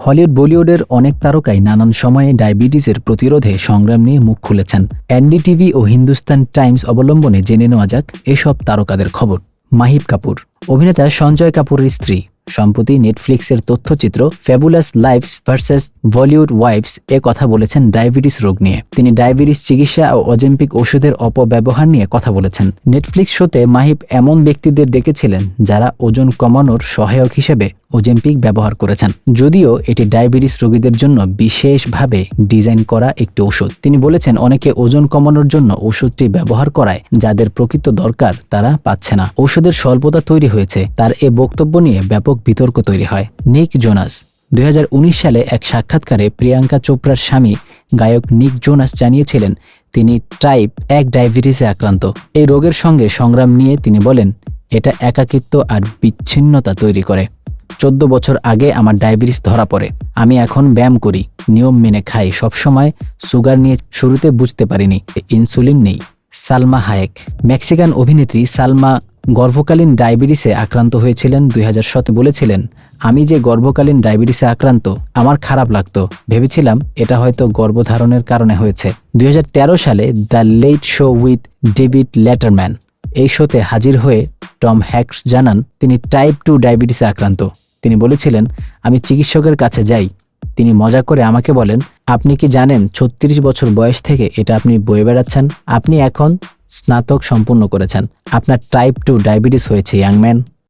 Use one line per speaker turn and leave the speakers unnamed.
Hollywood বলিউডের অনেক তারকাই নানান সময়ে ডায়াবেটিসের প্রতিরোধে সংগ্রাম নিয়ে মুখ খুলেছেন। এনডিটিভি ও হিন্দুস্তান টাইমস অবলম্বনে জেনে নেওয়া যাক এসব তারকাদের খবর। মাহিব কাপুর, অভিনেতা সঞ্জয় কাপুরের স্ত্রী, সম্প্রতি নেটফ্লিক্সের তথ্যচিত্র Fabulous Lives versus Bollywood Wives কথা বলেছেন ডায়াবেটিস রোগ নিয়ে। তিনি ডায়াবেটিস চিকিৎসা ও অজেম্পিক ওষুধের অপব্যবহার নিয়ে কথা বলেছেন। নেটফ্লিক্স শোতে মাহিব এমন ব্যক্তিদের ডেকেছিলেন যারা ওজন কমানোর সহায়ক হিসেবে অজেম্পিক ব্যবহার করেছেন, যদিও এটি ডায়াবেটিস রোগীদের জন্য বিশেষভাবে ডিজাইন করা একটি ওষুধ। তিনি বলেছেন, অনেকে ওজন কমানোর জন্য ওষুধটি ব্যবহার করায় যাদের প্রকৃত দরকার তারা পাচ্ছে না। ওষুধের স্বল্পতা তৈরি হয়েছে। তার এ বক্তব্য নিয়ে ব্যাপক বিতর্ক তৈরি হয়। নিক জোনাস 2019 সালে এক সাক্ষাৎকারে প্রিয়াঙ্কা চোপড়ার স্বামী গায়ক নিক জোনাস জানিয়েছিলেন তিনি টাইপ 1 ডায়াবেটিসে আক্রান্ত। এই রোগের সঙ্গে সংগ্রাম নিয়ে তিনি বলেন, এটা একাকিত্ব আর বিচ্ছিন্নতা তৈরি করে। 14 বছর আগে আমার ডায়াবেটিস ধরা পড়ে। আমি এখন ব্যায়াম করি, নিয়ম মেনে খাই, সবসময় সুগার নিয়ে শুরুতে বুঝতে পারিনি ইনসুলিন নেই। সালমা হায়েক, মেক্সিকান অভিনেত্রী সালমা গর্ভকালীন ডায়াবেটিসে আক্রান্ত হয়েছিলেন 2017। বলেছিলেন, আমি যে গর্ভকালীন ডায়াবেটিসে আক্রান্ত আমার খারাপ লাগতো, ভেবেছিলাম এটা হয়তো গর্ভধারণের কারণে হয়েছে। 2013 সালে the Late Show with David Letterman এই শোতে হাজির হয়ে টম হ্যাঙ্কস জানান তিনি টাইপ 2 ডায়াবেটিসে আক্রান্ত। তিনি বলেছিলেন, আমি চিকিৎসকের কাছে যাই। তিনি মজা করে আমাকে বলেন, আপনি কি জানেন 36 বছর বয়স থেকে এটা আপনি বয়ে বেড়াচ্ছেন? আপনি এখন স্নাতক সম্পূর্ণ করেছেন, আপনার টাইপ 2 ডায়াবেটিস হয়েছে ইয়াংম্যান।